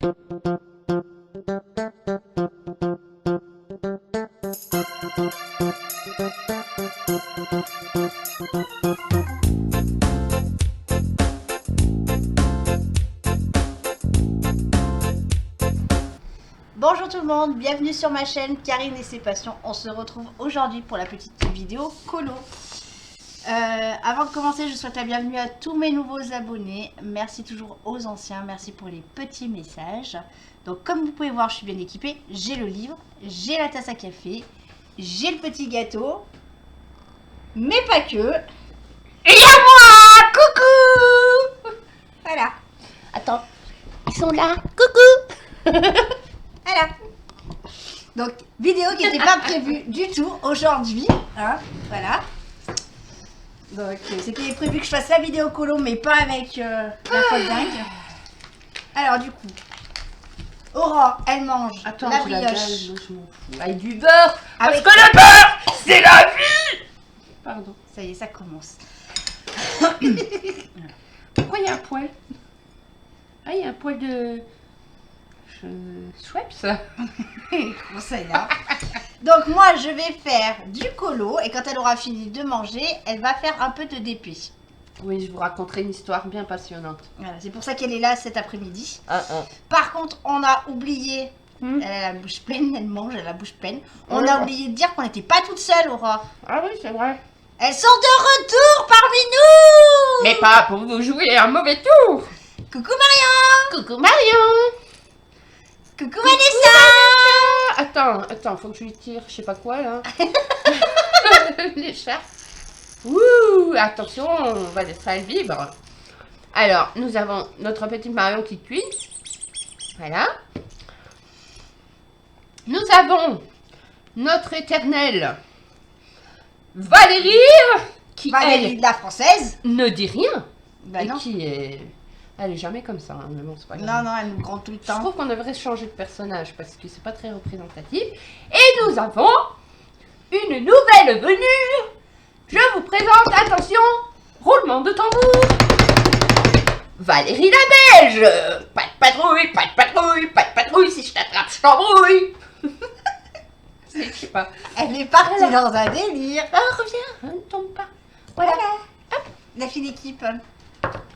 Bonjour tout le monde, bienvenue sur ma chaîne Karine et ses passions. On se retrouve aujourd'hui pour la petite vidéo colo. Avant de commencer, je souhaite la bienvenue à tous mes nouveaux abonnés. Merci toujours aux anciens, merci pour les petits messages. Donc comme vous pouvez voir, je suis bien équipée. J'ai le livre, j'ai la tasse à café, j'ai le petit gâteau, mais pas que. Et il y a moi. Coucou. Voilà. Attends, ils sont là. Coucou. Voilà. Donc, vidéo qui n'était pas prévue du tout aujourd'hui. Hein, voilà. Donc, c'était prévu que je fasse la vidéo colo, mais pas avec la folle dingue. Alors, du coup, Aurore, elle mange la brioche. Je m'en fous. Avec du beurre. Avec Parce que le beurre, c'est la vie. Pardon. Ça y est, ça commence. Pourquoi il y a un poil? Ah, il y a un poil de... Schweppes. Bon, ça y est, là. Donc, moi, je vais faire du colo. Et quand elle aura fini de manger, elle va faire un peu de DP. Oui, je vous raconterai une histoire bien passionnante. Voilà, c'est pour ça qu'elle est là cet après-midi. Ah. Par contre, on a oublié... Elle a la bouche pleine, elle mange, elle a la bouche pleine. On a oublié de dire qu'on n'était pas toute seule, Aurore. Ah oui, c'est vrai. Elles sont de retour parmi nous. Mais pas pour vous jouer un mauvais tour. Coucou Marion. Coucou Marion. Coucou Vanessa. Attends, faut que je lui tire, je sais pas quoi là. L'écharpe. Ouh, attention, Vanessa elle vibre. Alors, nous avons notre petite Marion qui cuit. Voilà. Nous avons notre éternelle Valérie qui Valérie de la française. elle ne dit rien. Bah et non. qui est... Elle est jamais comme ça, hein, mais bon, c'est pas grave. Non, non, elle nous grande tout le Je temps. trouve qu'on devrait changer de personnage parce que c'est pas très représentatif. Et nous avons une nouvelle venue. Je vous présente, attention, roulement de tambour. Valérie la Belge. Pas de patrouille, pas de patrouille, pas de patrouille. Si je t'attrape, je t'embrouille. Je sais pas. Elle est partie dans un délire. Ah, reviens, ne tombe pas. Voilà. Hop, la fille d'équipe.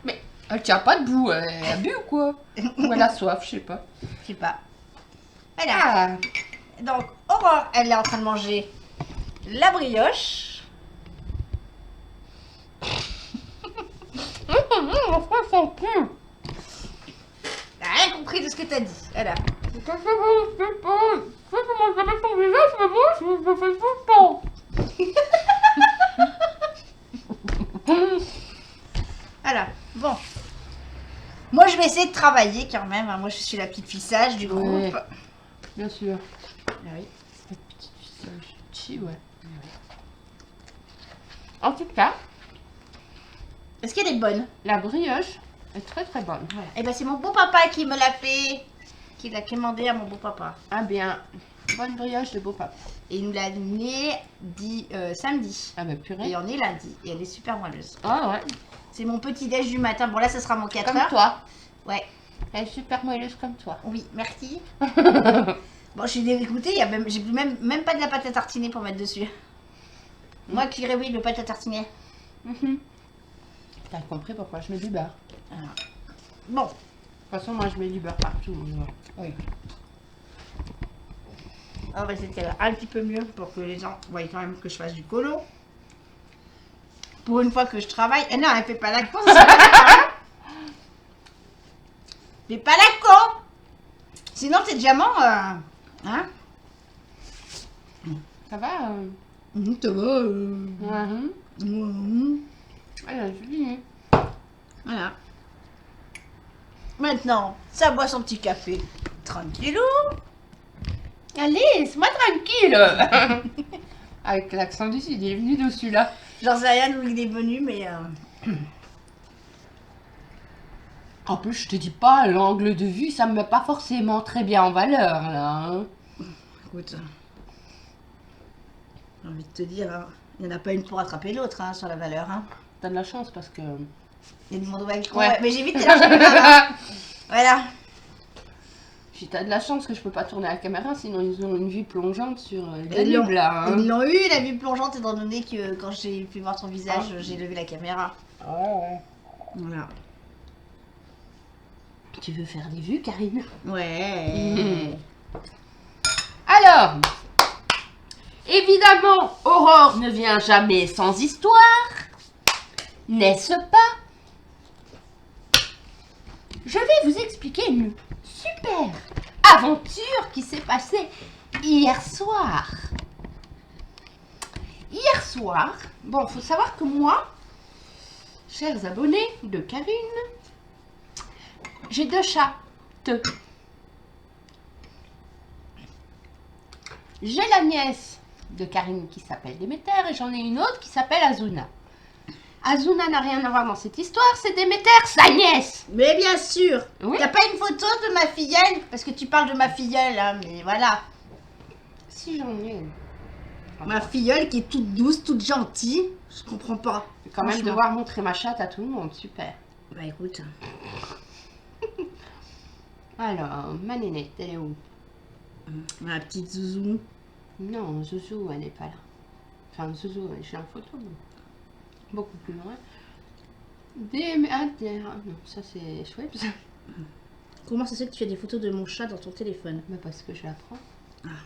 Mais elle tient pas debout, elle a bu ou quoi? Ou elle a soif, je sais pas. Je sais pas. Voilà. Ah. Donc, Aurore, elle est en train de manger la brioche. Mon frère s'en pue. Elle a rien compris de ce que t'as dit. Voilà. C'est pas ça, je sais pas. Je sais comment ça met son visage, mais moi, je me fais tout le temps. Voilà. Bon. Moi, je vais essayer de travailler quand même. Hein. Moi, je suis la petite fille sage du groupe. Ouais. Bien sûr. Ah oui. Cette petite visage chi, ouais. En tout cas, Est-ce qu'elle est bonne? la brioche est très très bonne. Voilà. Et ben, c'est mon beau papa qui me l'a fait. Qui l'a commandé à mon beau papa. Ah bien, bonne brioche de beau papa. Et il nous l'a amené samedi. Ah bah Et purée. on est lundi. Et elle est super moelleuse. Ah ouais, C'est mon petit déj du matin. Bon, là, ça sera mon 4 comme heures. toi. Ouais. Elle est super moelleuse comme toi. Oui, merci. Bon, je suis dégoûtée. J'ai plus même pas de la pâte à tartiner pour mettre dessus. Moi qui rêvais de pâte à tartiner. T'as compris pourquoi je mets du beurre. Alors, bon. De toute façon, moi je mets du beurre partout. Oui. On va essayer de faire un petit peu mieux pour que les gens voient quand même que je fasse du colo. Pour une fois que je travaille. Eh non, elle fait pas la con. Fais pas la con. Sinon, tes diamants, hein? Ça va Ça va. Elle a fini. Voilà. Maintenant, ça boit son petit café. Tranquillou. Allez, c'est moi tranquille. Avec l'accent du sud, il est venu dessus là. J'en sais rien d'où il est venu, mais... En plus, je te dis pas, l'angle de vue, ça me met pas forcément très bien en valeur là. Hein. Écoute, j'ai envie de te dire, hein, il n'y en a pas une pour attraper l'autre hein, sur la valeur. Hein. T'as de la chance parce que... Il y a du monde avec Ouais. mais j'ai vite élargi les mains, hein. Voilà. Puis t'as de la chance que je peux pas tourner la caméra, sinon ils ont une vue plongeante sur le Ils l'ont- Danube, là. Hein. Ils l'ont eu la vue plongeante étant donné que quand j'ai pu voir ton visage, j'ai levé la caméra. Ouais. Voilà. Tu veux faire des vues, Karine? Ouais. Alors, évidemment, Aurore ne vient jamais sans histoire, n'est-ce pas? Je vais vous expliquer une super aventure qui s'est passée hier soir. Hier soir, bon, faut savoir que moi, chers abonnés de Karine, j'ai 2 chats. J'ai la nièce de Karine qui s'appelle Déméter et j'en ai une autre qui s'appelle Azuna. Azuna n'a rien à voir dans cette histoire, c'est Déméter, sa nièce. Mais bien sûr. Oui. T'as pas une photo de ma filleule? Parce que tu parles de ma filleule, hein, mais voilà. Si j'en ai une. Ma filleule qui est toute douce, toute gentille. Je comprends pas. Je vais quand même Franchement. devoir montrer ma chatte à tout le monde, super. Bah écoute. Alors, ma nénette, elle est où? Ma petite zouzou. Non, Zouzou, elle n'est pas là. Enfin, Zouzou, je l'ai en photo, mais beaucoup plus loin. Déméter, non, ça c'est chouette. Comment ça se fait que tu as des photos de mon chat dans ton téléphone? Mais parce que je la prends. Ah.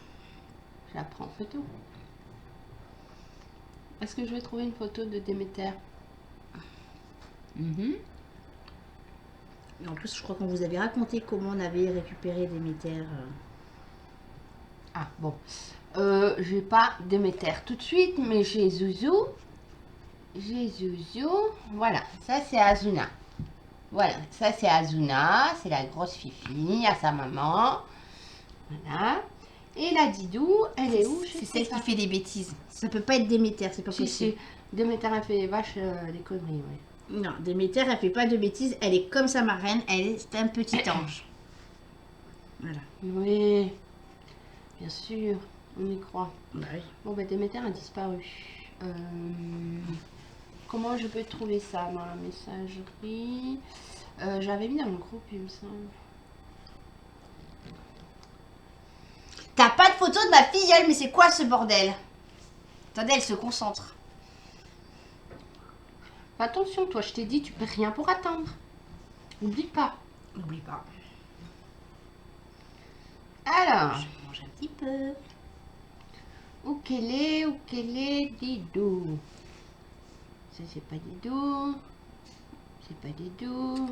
Je la prends en photo. Est-ce que je vais trouver une photo de Déméter? Et en plus, je crois qu'on vous avait raconté comment on avait récupéré des métères. Ah bon. J'ai pas Déméter tout de suite, mais j'ai Zouzou. J'ai Zouzou. Voilà, ça c'est Azuna. Voilà, ça c'est Azuna. C'est la grosse fifi à sa maman. Voilà. Et la Didou, elle est où? Je C'est sais celle pas. qui fait des bêtises. Ça peut pas être Déméter, c'est pas Si, possible. si. Déméter a fait vache des conneries, ouais. Non, Déméter, elle fait pas de bêtises. Elle est comme sa marraine. Elle est un petit ange. Voilà. Oui, bien sûr, on y croit. Bah oui. Bon, bah Déméter a disparu. Comment je peux trouver ça dans la messagerie? J'avais mis dans le groupe, il me semble. T'as pas de photo de ma filleule, mais c'est quoi ce bordel? Attendez, elle se concentre. Fais attention, toi, je t'ai dit, tu peux rien pour attendre. N'oublie pas. N'oublie pas. Alors, Je mange un petit peu. où qu'elle est, Didou. Ça, c'est pas Didou. C'est pas Didou.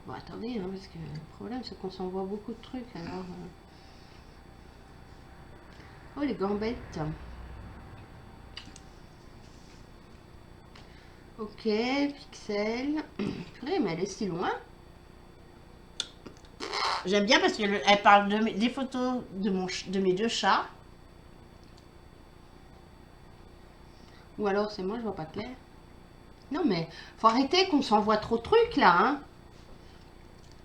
Bon, attendez, hein, parce que le problème, c'est qu'on s'envoie beaucoup de trucs, alors... Oh, les gambettes. Ok, Pixel. Purée, mais elle est si loin. J'aime bien parce qu'elle parle des photos de mes 2 chats. Ou alors, c'est moi, je vois pas clair. Non, mais faut arrêter qu'on s'envoie trop de trucs, là, hein.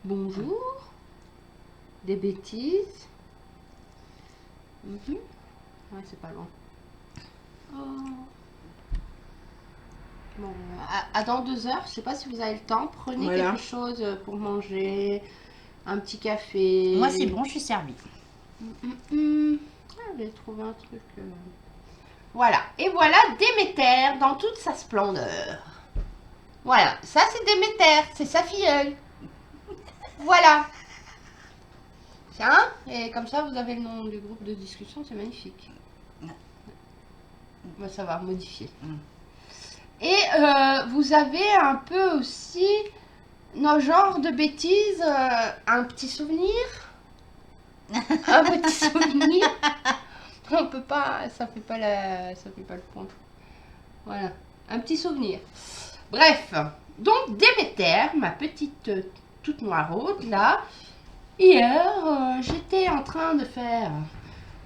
Bonjour. Des bêtises. Ouais, c'est pas loin. Oh. Bon, à dans 2 heures, je sais pas si vous avez le temps, prenez Voilà. quelque chose pour manger, un petit café. Moi, c'est bon, je suis servie. Ah, j'ai trouvé un truc. Voilà, et voilà Déméter dans toute sa splendeur. Voilà, ça c'est Déméter, c'est sa filleule. Voilà. Tiens, et comme ça vous avez le nom du groupe de discussion, c'est magnifique. On va savoir modifier. Et vous avez un peu aussi, nos genres de bêtises, un petit souvenir. Un petit souvenir. On peut pas, ça fait pas le point. Voilà, un petit souvenir. Bref, donc Déméter, ma petite toute noiraude là, hier j'étais en train de faire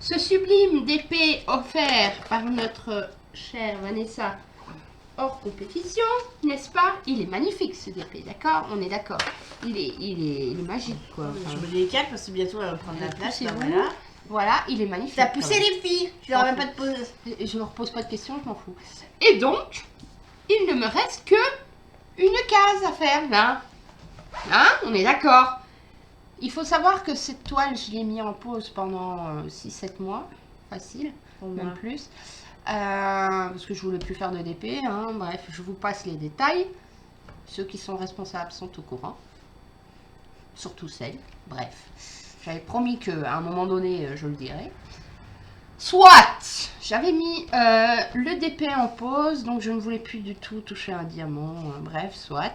ce sublime d'épée offert par notre chère Vanessa hors compétition, n'est-ce pas? Il est magnifique ce d'épée, d'accord? On est d'accord. Il est magique quoi. Enfin, Je me décale parce que bientôt elle va prendre la place. Là, poussez-vous. voilà. Voilà, il est magnifique. T'as poussé les filles. Je leur ai même pas de pause. Je ne repose pas de questions, je m'en fous. Et donc, il ne me reste que une case à faire là. Hein? On est d'accord. Il faut savoir que cette toile, je l'ai mis en pause pendant 6-7 mois, facile, même plus. Parce que je voulais plus faire de DP, hein. Bref, je vous passe les détails. Ceux qui sont responsables sont au courant. Surtout celles. Bref, j'avais promis qu'à un moment donné, je le dirais. Soit, j'avais mis le DP en pause, donc je ne voulais plus du tout toucher un diamant. Bref, soit.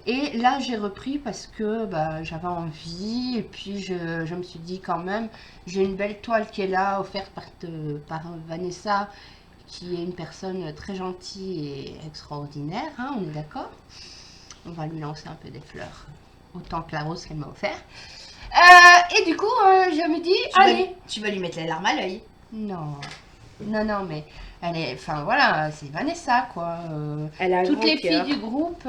Et là, j'ai repris parce que bah, j'avais envie. Et puis, je me suis dit quand même, j'ai une belle toile qui est là, offerte par Vanessa, qui est une personne très gentille et extraordinaire, hein, on est d'accord? On va lui lancer un peu des fleurs, autant que la rose qu'elle m'a offert. Et du coup, je me dis, allez. Tu vas lui mettre les larmes à l'œil. Non, non, mais elle est, enfin voilà, c'est Vanessa, quoi. Elle a un toutes grand les cœur. filles du groupe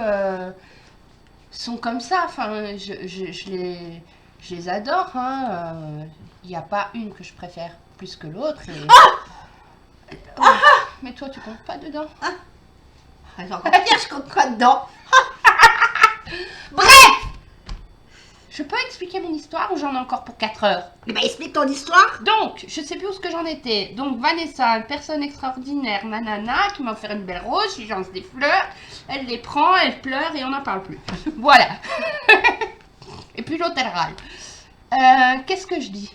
sont comme ça. Enfin, je les adore. Hein. Il n'y a pas une que je préfère plus que l'autre. Et... Mais toi, tu comptes pas dedans. Attends, on va dire je compte quoi dedans. Bref, je peux expliquer mon histoire ou j'en ai encore pour 4 heures? Mais bah explique ton histoire. Donc, je sais plus où ce que j'en étais. Donc, Vanessa, une personne extraordinaire, nanana, qui m'a offert une belle rose, je lui lance des fleurs, elle les prend, elle pleure et on n'en parle plus. Voilà. Et puis l'autre, elle râle. Qu'est-ce que je dis?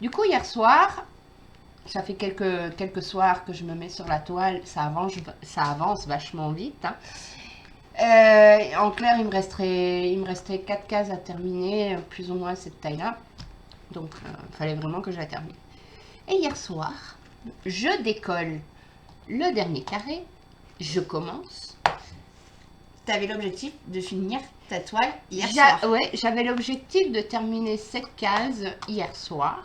Du coup, hier soir, ça fait quelques soirs que je me mets sur la toile, ça avance vachement vite. Hein. En clair, il me restait 4 cases à terminer, plus ou moins cette taille-là. Donc, il fallait vraiment que je la termine. Et hier soir, je décolle le dernier carré, je commence. Tu avais l'objectif de finir ta toile hier soir. Ouais, j'avais l'objectif de terminer cette case hier soir.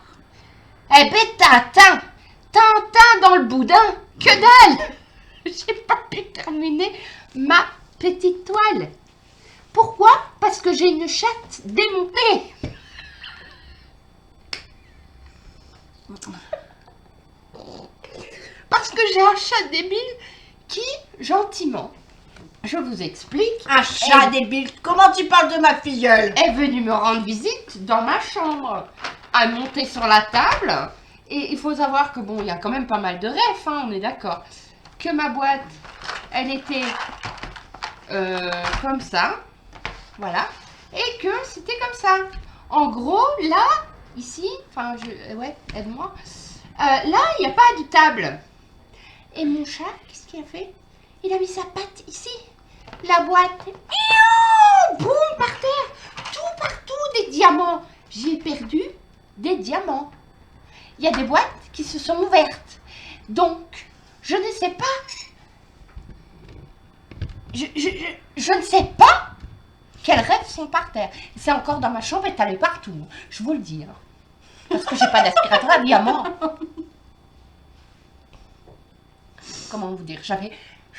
Eh ben, Tintin dans le boudin, que dalle. J'ai pas pu terminer ma petite toile. Pourquoi? Parce que j'ai une chatte démontée. Parce que j'ai un chat débile qui, gentiment, je vous explique, Un chat débile. Comment tu parles de ma filleule? est venu me rendre visite dans ma chambre, a monté sur la table. Et il faut savoir que bon, il y a quand même pas mal de refs, hein, on est d'accord. Que ma boîte, elle était comme ça, voilà, et que c'était comme ça. En gros, là, ici, enfin, ouais, aide-moi. Là, il n'y a pas de table. Et mon chat, qu'est-ce qu'il a fait? Il a mis sa patte ici. La boîte, boum, par terre, tout partout des diamants. J'ai perdu des diamants. Il y a des boîtes qui se sont ouvertes. Donc, je ne sais pas. Je ne sais pas quels rêves sont par terre. C'est encore dans ma chambre étalé partout. Je vous le dis. Hein. Parce que j'ai pas d'aspirateur à diamant. Comment vous dire? J'avais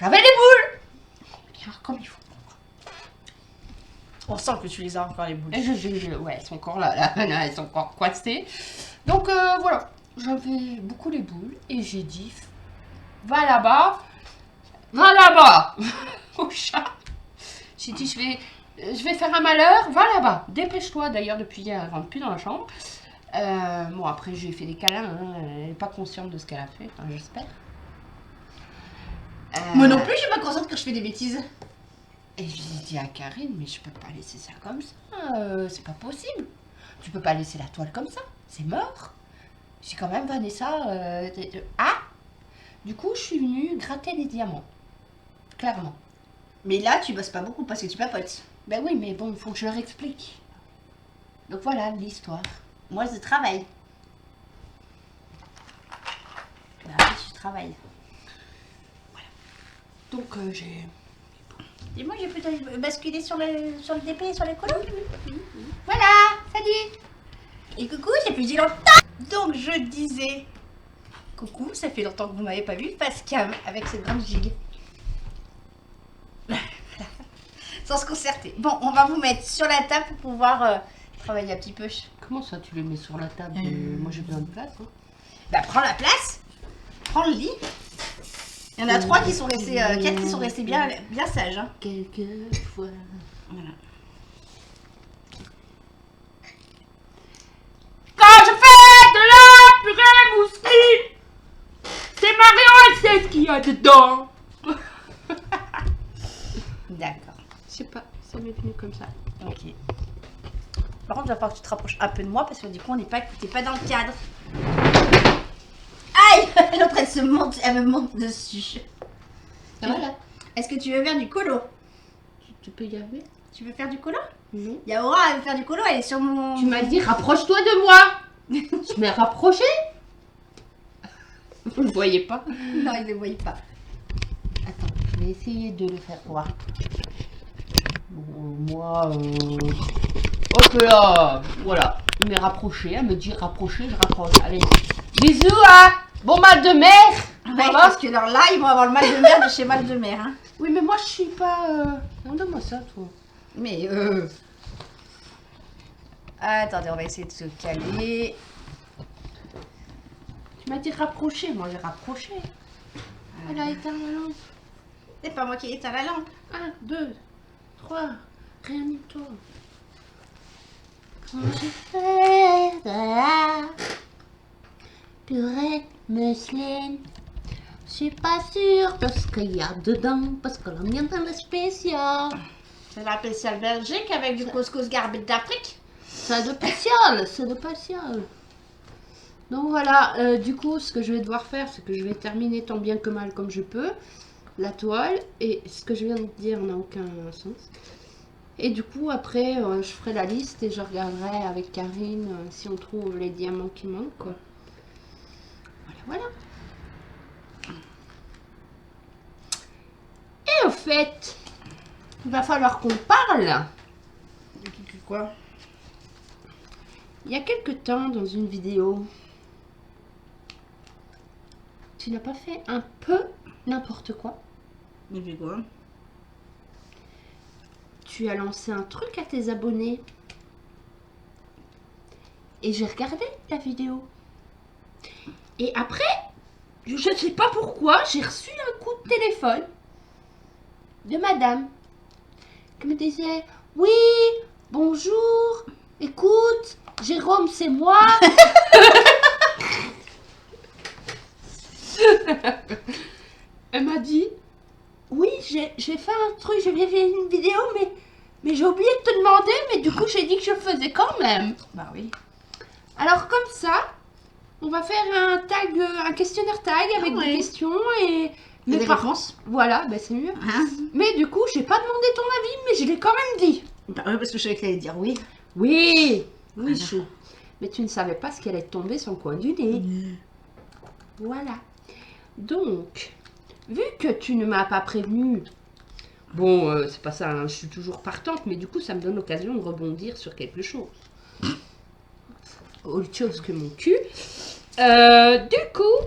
les boules. Bien, comme il faut. On sent que tu les as encore les boules. Ouais, elles sont encore là, elles sont encore coincées. Donc voilà, j'avais beaucoup les boules et j'ai dit, va là-bas au chat. J'ai dit, je vais faire un malheur, va là-bas, dépêche-toi. D'ailleurs, depuis hier, elle rentre plus dans la chambre. Bon, après, j'ai fait des câlins, hein. Elle n'est pas consciente de ce qu'elle a fait, enfin, j'espère. Moi non plus, je suis pas consciente que je fais des bêtises. Et j'ai dit à Karine, mais je peux pas laisser ça comme ça, c'est pas possible. Tu peux pas laisser la toile comme ça, c'est mort. J'ai quand même Vanessa. Ah! Du coup, je suis venue gratter des diamants. Clairement. Mais là, tu bosses pas beaucoup parce que tu papotes. Ben oui, mais bon, il faut que je leur explique. Donc voilà l'histoire. Moi, je travaille. Bah oui, je travaille. Voilà. Donc j'ai... Et moi, j'ai plutôt basculé sur le DP et sur les colos. Voilà, salut. Et coucou, j'ai plus dit longtemps. Donc, je disais... Coucou, ça fait longtemps que vous m'avez pas vu. Face cam avec cette grande gigue. Sans se concerter. Bon, on va vous mettre sur la table pour pouvoir travailler un petit peu. Comment ça, tu les mets sur la table? Moi, j'ai besoin de place. Hein. Bah, prends la place. Prends le lit. Il y en a 3 qui sont restés, 4 qui sont restés bien sages. Hein. Quelquefois. Voilà. Qu'est-ce qu'il y a dedans? D'accord. Je sais pas, ça m'est venu comme ça. Ok. Par contre, il va falloir que tu te rapproches un peu de moi parce que du coup, t'es pas dans le cadre. Aïe! L'autre, elle me monte dessus. Voilà. Est-ce que tu veux faire du colo? Tu peux y arriver? Tu veux faire du colo? Non. Yaora, elle veut faire du colo, elle est sur mon... Tu m'as dit rapproche-toi de moi. Je m'ai rapproché. Vous ne voyez pas? Non, il ne le voyait pas. Attends, je vais essayer de le faire voir. Bon, moi, hop là, voilà. Il m'est rapproché, elle me dit rapprocher, je rapproche. Allez, bisous, hein. Bon mal de mer. Ouais, parce que alors là, ils vont avoir le mal de mer de chez mal de mer. Hein. Oui, mais moi, je suis pas... Non, donne-moi ça, toi. Mais attendez, on va essayer de se caler. Tu m'as dit rapprocher, moi j'ai rapproché. Elle a éteint la lampe. C'est pas moi qui ai éteint la lampe. 1, 2, 3, réanime-toi. Quand je fais de la purée museline, je suis pas sûre de ce qu'il y a dedans parce que la mienne elle est spéciale. C'est la spéciale Belgique avec du couscous garbé d'Afrique. C'est de spécial, c'est de spécial. Donc voilà, du coup, ce que je vais devoir faire, c'est que je vais terminer tant bien que mal comme je peux la toile. Et ce que je viens de dire n'a aucun sens. Et du coup, après, je ferai la liste et je regarderai avec Karine si on trouve les diamants qui manquent, quoi. Voilà, voilà. Et au fait, il va falloir qu'on parle. Quoi? Il y a quelque temps, dans une vidéo, tu n'as pas fait un peu n'importe quoi? Mais puis quoi? Tu as lancé un truc à tes abonnés. Et j'ai regardé ta vidéo. Et après, je ne sais pas pourquoi, j'ai reçu un coup de téléphone de madame qui me disait: oui, bonjour, écoute, Jérôme, c'est moi. Elle m'a dit: oui, j'ai fait un truc, j'ai fait une vidéo, mais j'ai oublié de te demander, mais du coup j'ai dit que je le faisais quand même. Bah oui. Alors comme ça, on va faire un questionnaire tag avec des questions et des réponses. Voilà, bah c'est mieux. Hein? Mais du coup, j'ai pas demandé ton avis, mais je l'ai quand même dit. Bah oui, parce que je savais qu'elle allait dire oui. Oui, oui, Voilà. chou. Mais tu ne savais pas ce qu'elle allait tomber sur le coin du nez. Voilà. Donc, vu que tu ne m'as pas prévenu, bon, c'est pas ça, hein, je suis toujours partante, mais du coup, ça me donne l'occasion de rebondir sur quelque chose. Autre chose que mon cul. Du coup,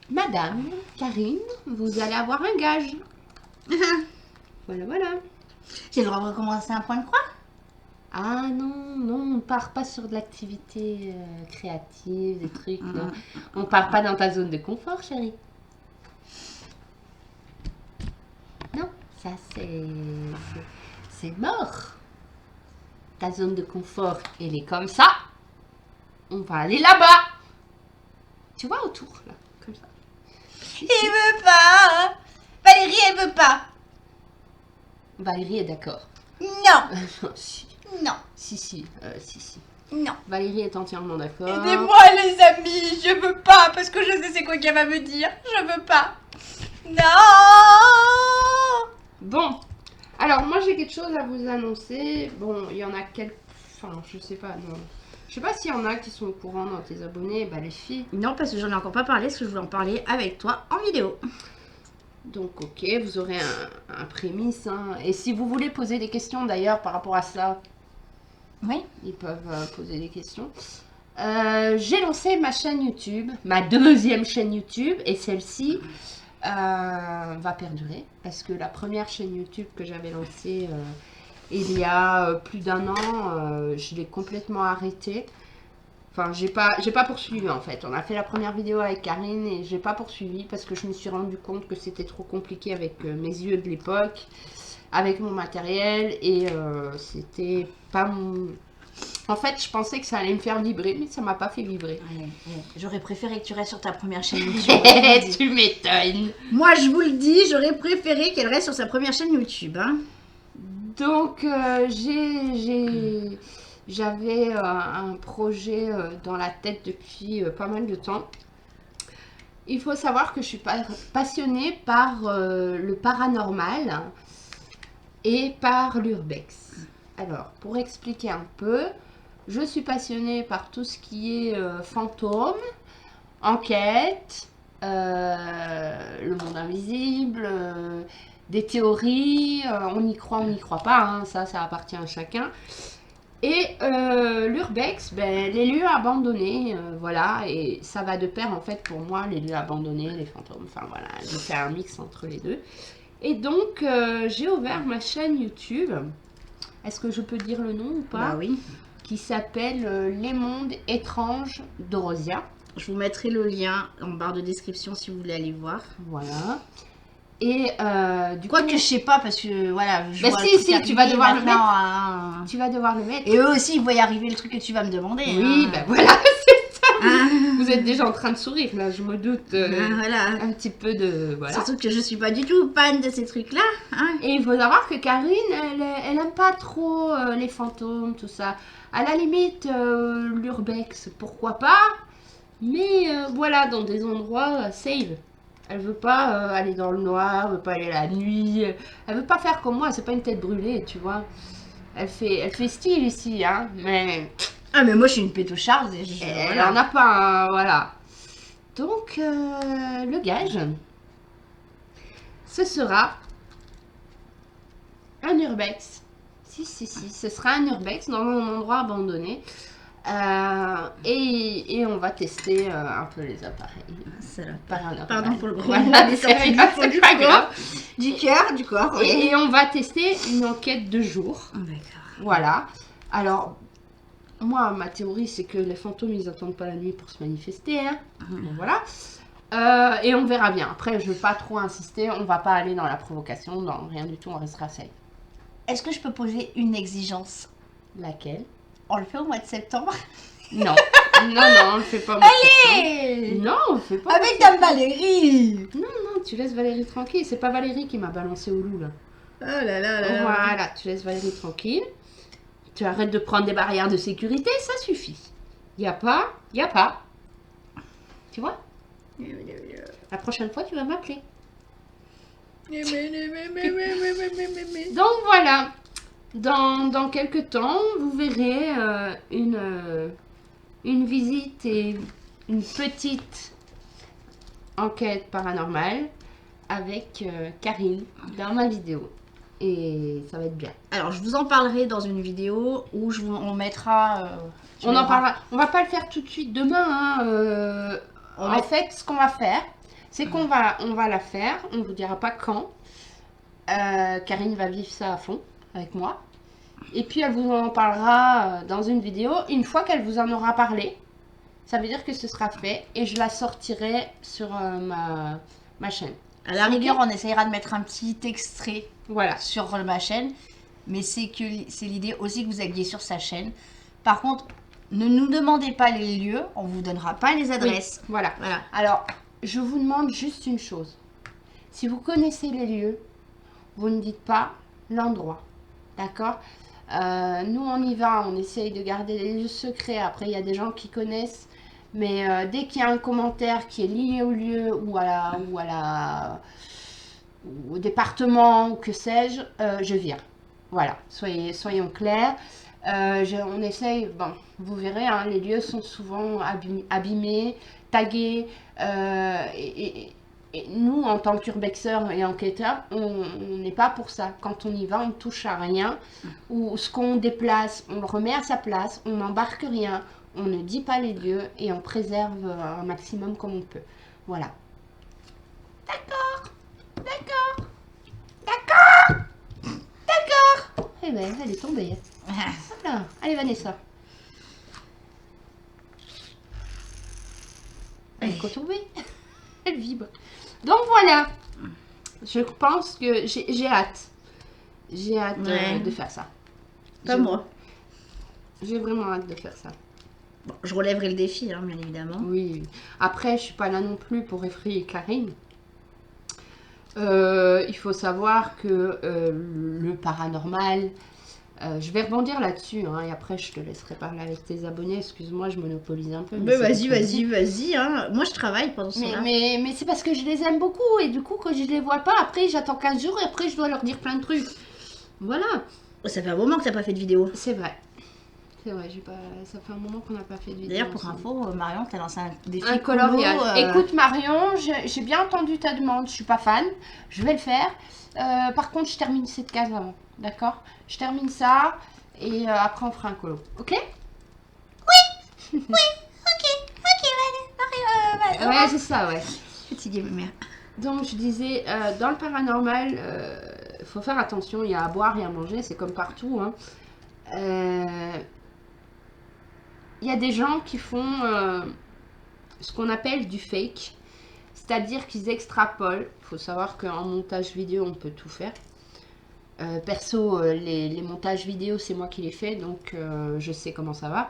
madame Karine, vous allez avoir un gage. Voilà, voilà. J'ai le droit de recommencer un point de croix? Ah non, non, on part pas sur de l'activité créative, des trucs, non. On part pas dans ta zone de confort, chérie. Non, ça c'est mort. Ta zone de confort, elle est comme ça. On va aller là-bas. Tu vois, autour, là, comme ça. Il veut pas. Valérie, elle veut pas. Valérie est d'accord. Non. Si, Non. si. Non. Valérie est entièrement d'accord. Aidez-moi les amis, je veux pas parce que je sais c'est quoi qu'elle va me dire. Je veux pas. Non. Bon, alors moi j'ai quelque chose à vous annoncer. Bon, il y en a quelques... Enfin, je sais pas, non. Je sais pas s'il y en a qui sont au courant dans tes abonnés, bah les filles. Non, parce que j'en ai encore pas parlé, parce que je voulais en parler avec toi en vidéo. Donc ok, vous aurez un prémisse. Hein. Et si vous voulez poser des questions d'ailleurs par rapport à ça, Oui. ils peuvent poser des questions. J'ai lancé ma chaîne YouTube, ma deuxième chaîne YouTube, et celle-ci va perdurer. Parce que la première chaîne YouTube que j'avais lancée il y a plus d'1 an, je l'ai complètement arrêtée. Enfin, j'ai pas poursuivi en fait. On a fait la première vidéo avec Karine et j'ai pas poursuivi parce que je me suis rendu compte que c'était trop compliqué avec mes yeux de l'époque, avec mon matériel et c'était pas mon... En fait, je pensais que ça allait me faire vibrer, mais ça m'a pas fait vibrer. Ouais. J'aurais préféré que tu restes sur ta première chaîne YouTube. Tu m'étonnes. Moi, je vous le dis, j'aurais préféré qu'elle reste sur sa première chaîne YouTube. Hein. Donc, j'avais un projet dans la tête depuis pas mal de temps. Il faut savoir que je suis passionnée par le paranormal et par l'urbex. Alors, pour expliquer un peu, je suis passionnée par tout ce qui est fantômes, enquête, le monde invisible, des théories, on y croit, on n'y croit pas, hein, ça appartient à chacun. Et l'urbex, ben, les lieux abandonnés, voilà, et ça va de pair en fait pour moi, les lieux abandonnés, les fantômes, enfin voilà, je fais un mix entre les deux. Et donc j'ai ouvert ma chaîne YouTube, est-ce que je peux dire le nom ou pas? Bah oui. Qui s'appelle Les Mondes Étranges d'Orosia. Je vous mettrai le lien en barre de description si vous voulez aller voir. Voilà. Et du Quoique coup, je sais pas parce que voilà. Je bah vois si, le truc si, tu vas arriver devoir le maintenant, mettre. hein. Tu vas devoir le mettre. Et eux aussi ils voient y arriver le truc que tu vas me demander. Oui, hein. ben voilà, c'est ça. Ah. Vous êtes déjà en train de sourire là, je me doute Voilà. un petit peu de... Voilà. Surtout que je suis pas du tout fan de ces trucs là. Hein. Et il faut savoir que Karine, elle aime pas trop les fantômes, tout ça. À la limite, l'urbex, pourquoi pas. Mais voilà, dans des endroits safe. Elle veut pas aller dans le noir, elle veut pas aller la nuit. Elle veut pas faire comme moi, c'est pas une tête brûlée, tu vois. Elle fait style ici, hein. Mais Ah mais moi je suis une pétocharde. elle Voilà. en a pas, hein, voilà. Donc, le gage, ce sera un urbex. Si, ce sera un urbex dans un endroit abandonné. Et on va tester un peu les appareils. Paranormal. Pardon pour le bruit. Voilà, Des c'est sorties rien, du fond c'est du pas corps. grave. Du cœur, du corps. Et on va tester une enquête de jour. D'accord. Voilà. Alors, moi, ma théorie, c'est que les fantômes, ils n'attendent pas la nuit pour se manifester. Hein. Donc, voilà. Et on verra bien. Après, je ne veux pas trop insister. On ne va pas aller dans la provocation, dans rien du tout. On restera safe. Est-ce que je peux poser une exigence? Laquelle? On le fait au mois de septembre. Non. Non, on le fait pas. Allez! Non, on le fait pas. Avec Dame Valérie. Non, tu laisses Valérie tranquille. C'est pas Valérie qui m'a balancé au loup, là. Oh là là là. Voilà, tu laisses Valérie tranquille. Tu arrêtes de prendre des barrières de sécurité, ça suffit. Y a pas. Tu vois? La prochaine fois, tu vas m'appeler. Donc voilà. Dans quelques temps, vous verrez une visite et une petite enquête paranormale avec Karine dans ma vidéo. Et ça va être bien. Alors, je vous en parlerai dans une vidéo où on mettra. On en parlera. On va pas le faire tout de suite demain. Hein, en fait, ce qu'on va faire, c'est qu'on va la faire. On vous dira pas quand. Karine va vivre ça à fond avec moi. Et puis elle vous en parlera dans une vidéo. Une fois qu'elle vous en aura parlé, ça veut dire que ce sera fait. Et je la sortirai sur ma chaîne. À la rigueur, on essayera de mettre un petit extrait Voilà. sur ma chaîne. Mais c'est l'idée aussi que vous alliez sur sa chaîne. Par contre, ne nous demandez pas les lieux. On vous donnera pas les adresses. Oui, voilà. Voilà. Alors, je vous demande juste une chose. Si vous connaissez les lieux, vous ne dites pas l'endroit. D'accord? Nous, on y va, on essaye de garder les lieux secrets. Après, il y a des gens qui connaissent. Mais dès qu'il y a un commentaire qui est lié au lieu ou au département ou que sais-je, je vire. Voilà, soyons clairs. On essaye, bon, vous verrez, hein, les lieux sont souvent abîmés, tagués. Et nous, en tant qu'urbexeurs et enquêteurs, on n'est pas pour ça. Quand on y va, on ne touche à rien. Ou ce qu'on déplace, on le remet à sa place. On n'embarque rien. On ne dit pas les lieux. Et on préserve un maximum comme on peut. Voilà. D'accord. Eh ben, elle est tombée. Voilà. Allez, Vanessa. Elle est tombée. Elle vibre. Donc voilà. Je pense que j'ai hâte. J'ai hâte Ouais. de faire ça. Pas moi. J'ai vraiment hâte de faire ça. Bon, je relèverai le défi, hein, bien évidemment. Oui. Après, je suis pas là non plus pour effrayer Karine. Il faut savoir que le paranormal, je vais rebondir là-dessus, hein, et après je te laisserai parler avec tes abonnés. Excuse-moi, je monopolise un peu. Mais vas-y. Hein. Moi, je travaille pendant ce temps-là. Mais c'est parce que je les aime beaucoup, et du coup, quand je les vois pas, après j'attends 15 jours, et après je dois leur dire plein de trucs. Voilà. Ça fait un moment que t'as pas fait de vidéo. C'est vrai. C'est vrai, ça fait un moment qu'on n'a pas fait de vidéo. D'ailleurs, pour info, Marion, t'as lancé un défi un coloriage. colo, Écoute Marion, j'ai bien entendu ta demande, je suis pas fan, je vais le faire. Par contre, je termine cette case avant, d'accord? Je termine ça et après on fera un colo, ok? Oui, ok, Ouais, c'est ça, ouais. Fatiguée, ma mère. Donc je disais, dans le paranormal, faut faire attention, il y a à boire et à manger, c'est comme partout, hein. Il y a des gens qui font ce qu'on appelle du fake, c'est-à-dire qu'ils extrapolent. Il faut savoir qu'en montage vidéo, on peut tout faire. Perso, les montages vidéo, c'est moi qui les fais, donc je sais comment ça va.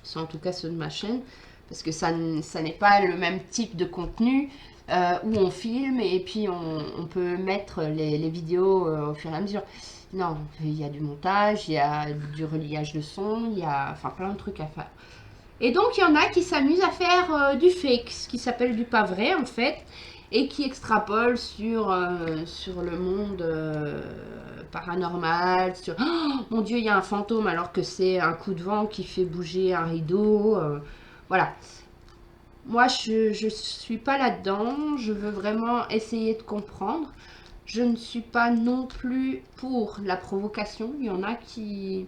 C'est en tout cas ceux de ma chaîne, parce que ça n'est pas le même type de contenu où on filme et puis on peut mettre les vidéos au fur et à mesure. Non, il y a du montage, il y a du reliage de son, il y a enfin plein de trucs à faire. Et donc il y en a qui s'amusent à faire du fake, ce qui s'appelle du pas vrai en fait, et qui extrapolent sur le monde paranormal, sur oh, mon Dieu, il y a un fantôme alors que c'est un coup de vent qui fait bouger un rideau. Voilà. Moi, je suis pas là-dedans, je veux vraiment essayer de comprendre. Je ne suis pas non plus pour la provocation. Il y en a qui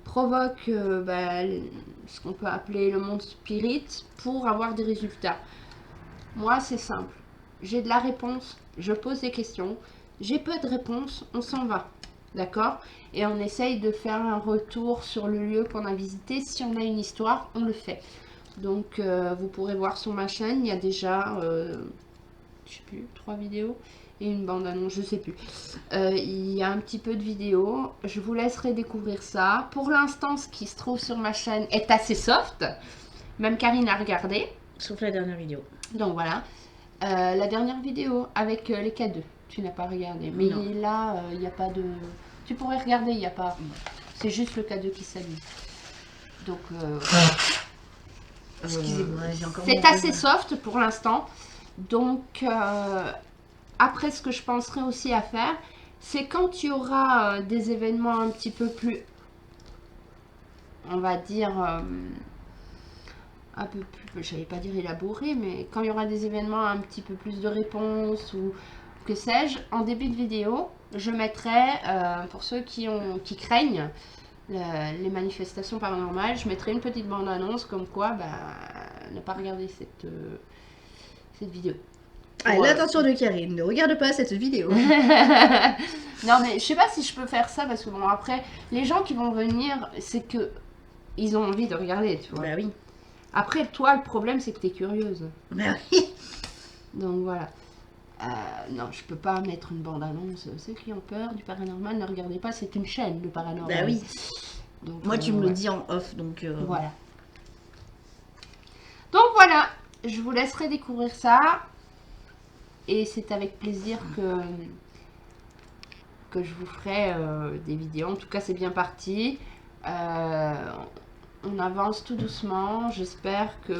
provoquent ce qu'on peut appeler le monde spirit pour avoir des résultats. Moi, c'est simple. J'ai de la réponse, je pose des questions. J'ai peu de réponses, on s'en va. D'accord? Et on essaye de faire un retour sur le lieu qu'on a visité. Si on a une histoire, on le fait. Donc, vous pourrez voir sur ma chaîne, il y a déjà... je sais plus, 3 vidéos et une bande-annonce, je sais plus. Il y a un petit peu de vidéos. Je vous laisserai découvrir ça. Pour l'instant, ce qui se trouve sur ma chaîne est assez soft. Même Karine a regardé. Sauf la dernière vidéo. Donc voilà. La dernière vidéo avec les K2, tu n'as pas regardé. Mais non. Là, il n'y a pas de... Tu pourrais regarder, il n'y a pas... C'est juste le K2 qui s'allume. Donc... Excusez-moi, j'ai encore... C'est assez soft pour l'instant. Donc, après, ce que je penserais aussi à faire, c'est quand il y aura des événements un petit peu plus, on va dire, un peu plus, j'allais pas dire élaborés, mais quand il y aura des événements un petit peu plus de réponses ou que sais-je, en début de vidéo, je mettrai, pour ceux qui craignent les manifestations paranormales, je mettrai une petite bande-annonce comme quoi, ne pas regarder cette vidéo. Allez, l'attention de Karine, ne regarde pas cette vidéo. Non, mais je sais pas si je peux faire ça parce que bon, après, les gens qui vont venir, c'est que ils ont envie de regarder, tu vois. Bah oui. Après, toi, le problème, c'est que t'es curieuse. Bah oui. Donc voilà. Non, je peux pas mettre une bande-annonce. Ceux qui ont peur du paranormal, ne regardez pas, c'est une chaîne, le paranormal. Bah oui. Donc, moi, tu me le dis en off, donc... Voilà. Donc voilà, je vous laisserai découvrir ça. Et c'est avec plaisir que je vous ferai des vidéos. En tout cas, c'est bien parti. On avance tout doucement. J'espère que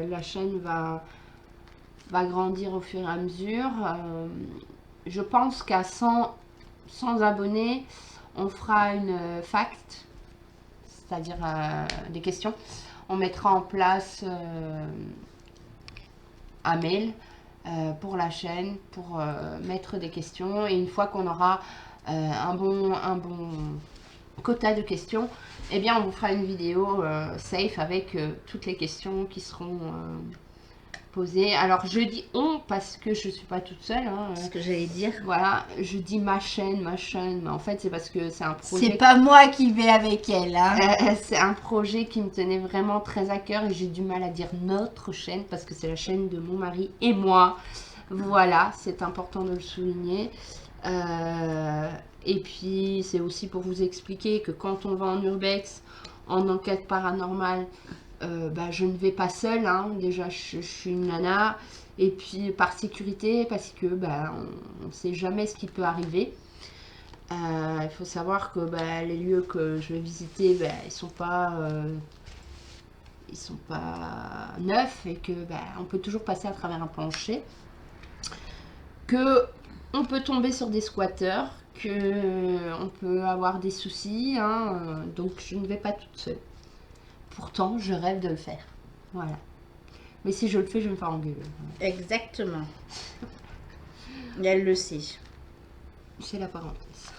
la chaîne va grandir au fur et à mesure. Je pense qu'à 100 abonnés, on fera une fact, c'est-à-dire des questions. On mettra en place un mail pour la chaîne, pour mettre des questions. Et une fois qu'on aura un bon quota de questions, eh bien on vous fera une vidéo safe avec toutes les questions qui seront posées. Alors je dis on parce que je suis pas toute seule. Hein, ce que j'allais dire. Voilà, je dis ma chaîne, mais en fait c'est parce que c'est un projet... C'est pas moi qui vais avec elle. Hein. C'est un projet qui me tenait vraiment très à cœur et j'ai du mal à dire notre chaîne parce que c'est la chaîne de mon mari et moi. Voilà, c'est important de le souligner. Et puis, c'est aussi pour vous expliquer que quand on va en urbex, en enquête paranormale, je ne vais pas seule. Hein. Déjà, je suis une nana. Et puis, par sécurité, parce que on ne sait jamais ce qui peut arriver. Il faut savoir que les lieux que je vais visiter, ils sont pas neufs et que on peut toujours passer à travers un plancher. Que on peut tomber sur des squatteurs, que on peut avoir des soucis, hein, donc je ne vais pas toute seule. Pourtant, je rêve de le faire. Voilà. Mais si je le fais, je vais me faire engueuler. Exactement. Et elle le sait. C'est la parenthèse.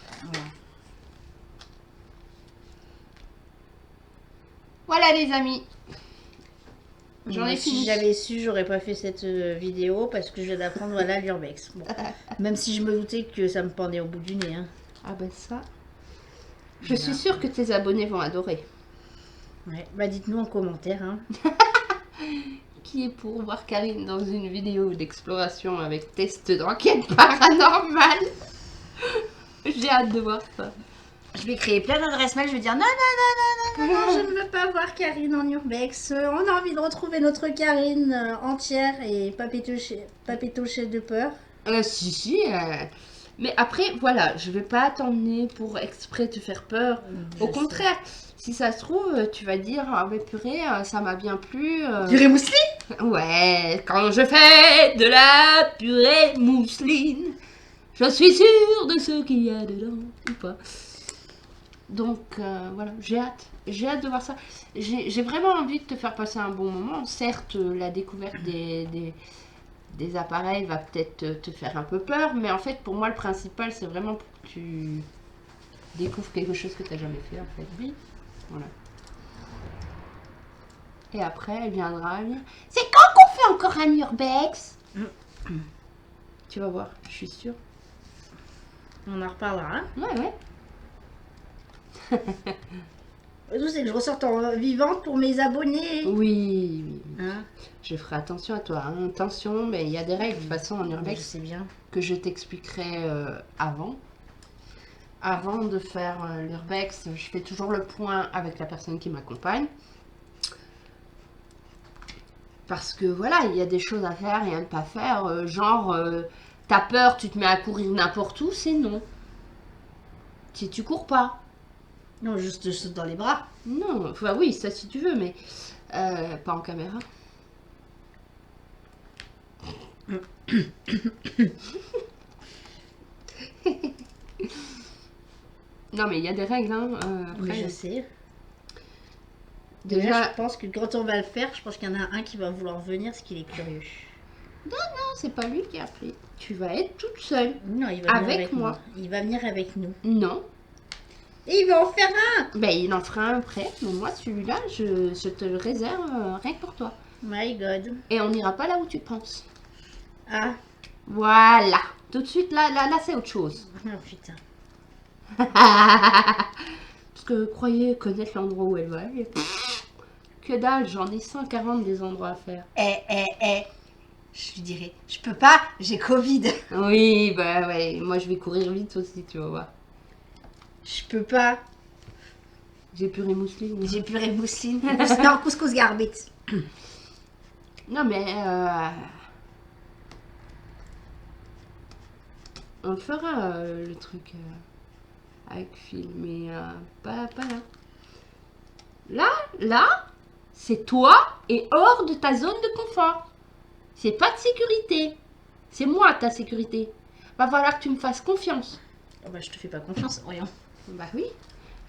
Voilà les amis. J'en ai fini. Si j'avais su, j'aurais pas fait cette vidéo parce que je viens d'apprendre l'urbex. Bon. Même si je me doutais que ça me pendait au bout du nez. Hein. Ah ça. Je suis sûre que tes abonnés vont adorer. Ouais. Dites-nous en commentaire. Hein. Qui est pour voir Karine dans une vidéo d'exploration avec test d'enquête paranormale. J'ai hâte de voir ça. Je vais créer plein d'adresses mail, je vais dire non, je ne veux pas voir Karine en urbex. On a envie de retrouver notre Karine entière et pas pétochée de peur. Si. Mais après, voilà, je vais pas t'emmener pour exprès te faire peur. Au contraire, si ça se trouve, tu vas dire, ah mais purée, ça m'a bien plu. Purée mousseline ? Ouais, quand je fais de la purée mousseline, je suis sûre de ce qu'il y a dedans ou pas. Donc voilà, j'ai hâte de voir ça. J'ai vraiment envie de te faire passer un bon moment. Certes, la découverte des appareils va peut-être te faire un peu peur, mais en fait, pour moi, le principal, c'est vraiment pour que tu découvres quelque chose que tu n'as jamais fait, en fait. Oui. Voilà. Et après, elle viendra dire, c'est quand qu'on fait encore un urbex? Tu vas voir, je suis sûre. On en reparlera. Hein. Ouais. Le tout, c'est que je ressorte en vivante pour mes abonnés. Oui. Hein? Je ferai attention à toi. Hein. Attention, mais il y a des règles de toute façon en urbex. Je sais bien. Que je t'expliquerai avant. Avant de faire l'urbex, je fais toujours le point avec la personne qui m'accompagne. Parce que voilà, il y a des choses à faire et à ne pas faire. T'as peur, tu te mets à courir n'importe où, c'est non. Si tu cours pas. Non, juste je saute dans les bras. Non, enfin oui, ça si tu veux, mais pas en caméra. Non, mais il y a des règles, hein. Après, oui, je sais. Déjà, je pense que quand on va le faire, je pense qu'il y en a un qui va vouloir venir parce qu'il est curieux. Non, c'est pas lui qui a appelé. Tu vas être toute seule. Non, il va venir avec moi. Nous. Il va venir avec nous. Non. Et il va en faire un. Il en fera un après. Mais moi, celui-là, je te le réserve rien que pour toi. My God. Et on n'ira pas là où tu penses. Ah. Voilà. Tout de suite, là c'est autre chose. Oh putain. Parce que croyez connaître l'endroit où elle va aller. Que dalle, j'en ai 140 des endroits à faire. Je lui dirais, je peux pas, j'ai Covid. Oui, ouais, moi je vais courir vite aussi, tu vas voir. Je peux pas. J'ai purée mousseline. J'ai purée mousseline. Non, couscous garbit. Non mais on fera le truc avec Phil, mais pas là. Là, c'est toi et hors de ta zone de confort. C'est pas de sécurité. C'est moi ta sécurité. Va falloir que tu me fasses confiance. Oh je te fais pas confiance, voyons. Bah oui.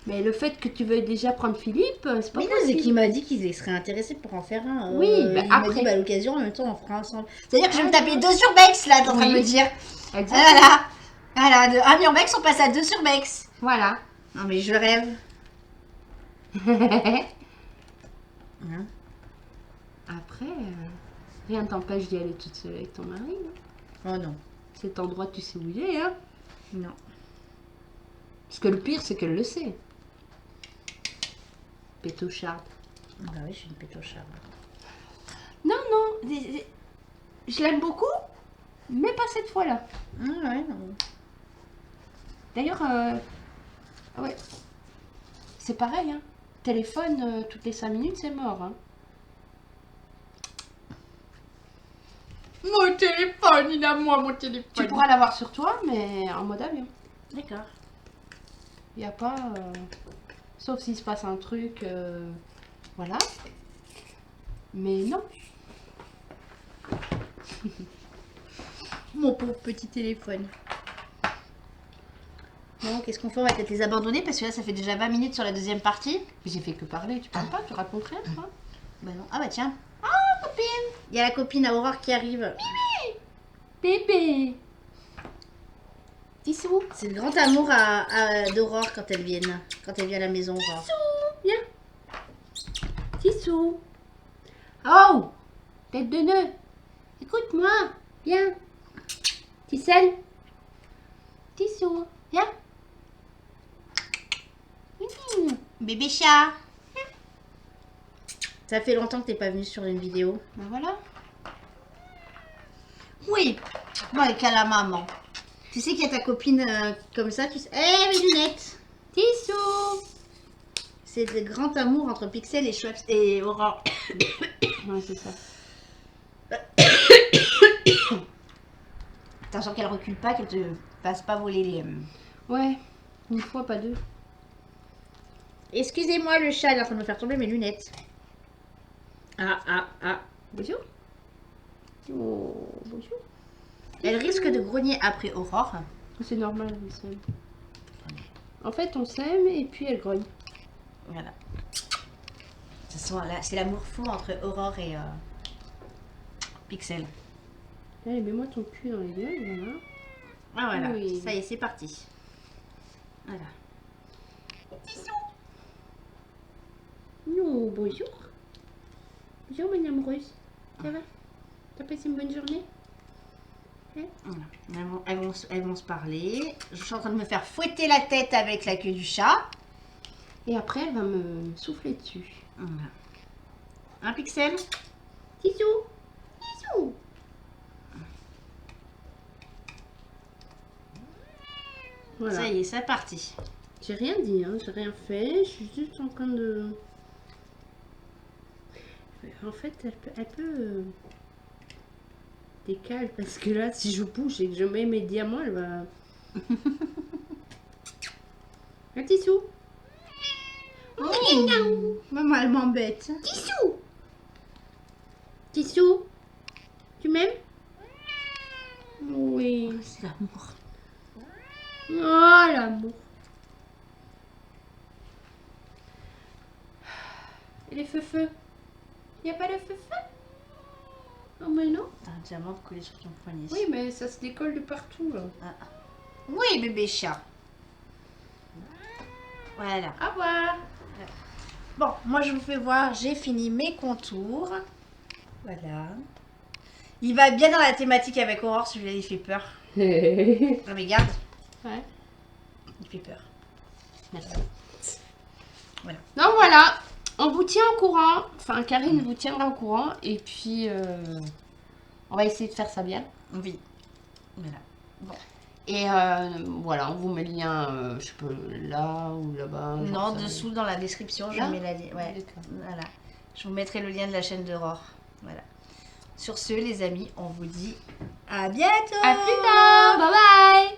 Mais le fait que tu veuilles déjà prendre Philippe, c'est pas possible. C'est qu'il m'a dit qu'ils seraient intéressés pour en faire un. Oui, il après. m'a dit à l'occasion, en même temps, on fera ensemble. C'est-à-dire que je vais me taper 2 urbex là, t'es en train de me dire. Exactement. Voilà, de 1 urbex, on passe à 2 urbex. Voilà. Non mais je rêve. Hein? Après, rien ne t'empêche d'y aller toute seule avec ton mari. Oh non. Cet endroit, tu sais où il est, hein? Non. Parce que le pire, c'est qu'elle le sait. Pétocharde. Bah oui, je suis une pétocharde. Non, je l'aime beaucoup, mais pas cette fois-là. Ouais, non. D'ailleurs, ah ouais, c'est pareil, hein. Téléphone, toutes les 5 minutes, c'est mort. Hein. Mon téléphone, il a moi mon téléphone. Tu pourras l'avoir sur toi, mais en mode avion. D'accord. Il n'y a pas... sauf s'il se passe un truc, voilà. Mais non. Mon pauvre petit téléphone. Bon, qu'est-ce qu'on fait? On va peut-être les abandonner parce que là, ça fait déjà 20 minutes sur la deuxième partie. Mais j'ai fait que parler, tu parles pas, tu racontes rien, toi. Bah non. Ah bah tiens. Ah, copine. Il y a la copine à Aurore qui arrive. Bébé. Tissou. C'est le grand amour d'Aurore quand elle vient à la maison. Aurore. Viens. Tissou. Oh, tête de nœud. Écoute-moi. Viens. Tisselle. Tissou. Viens. Bébé chat. Ça fait longtemps que t'es pas venu sur une vidéo. Ben voilà. Oui. Bon, avec à la maman. Tu sais qu'il y a ta copine comme ça, tu sais. Eh, mes lunettes. Tissou. C'est le grand amour entre Pixel et Schweppes et Aurore. Ouais, c'est ça. Attention qu'elle recule pas, qu'elle te fasse pas voler les... Ouais, une fois, pas deux. Excusez-moi, le chat, il est en train de me faire tomber mes lunettes. Ah. Bonjour. Oh, bonjour. Elle risque de grogner après Aurore. C'est normal, on s'aime. En fait, on s'aime et puis elle grogne. Voilà. De toute façon, là, c'est l'amour fou entre Aurore et Pixel. Allez, mets-moi ton cul dans les yeux, voilà. Ah voilà, Oui. ça y est, c'est parti. Voilà. Non, bonjour. Bonjour, mon amoureuse. Ça va? T'as passé une bonne journée? Voilà. Elles vont se parler. Je suis en train de me faire fouetter la tête avec la queue du chat. Et après, elle va me souffler dessus. Voilà. Un Pixel. Tissou. Tissou. Voilà. Ça y est, c'est parti. J'ai rien dit, hein, j'ai rien fait, je suis juste en train de... En fait, elle peut décaler parce que là, si je bouge et que je mets mes diamants, elle va... Un tissou. Maman, elle m'embête. Tissou. Tissou. Tu m'aimes? Oui. C'est l'amour. Oh, l'amour. Et les feux-feux? Il n'y a pas de feu-feu? Oh, mais non. T'as un diamant collé sur ton poignet. Oui, mais ça se décolle de partout, là. Oui, bébé chat. Voilà. Au revoir. Bon, moi je vous fais voir, j'ai fini mes contours. Voilà. Il va bien dans la thématique avec Aurore, celui-là il fait peur. Non mais regarde, Ouais. il fait peur. Merci. Donc voilà, on vous tient au courant. Enfin, Karine vous tiendra au courant. Et puis, on va essayer de faire ça bien. Oui. Voilà. Bon. Et voilà, on vous met le lien, je sais pas, là ou là-bas. Non, dessous dans la description, je Là mets la... Ouais. D'accord. Voilà. Je vous mettrai le lien de la chaîne d'Aurore. Voilà. Sur ce, les amis, on vous dit à bientôt. À plus tard, bye bye.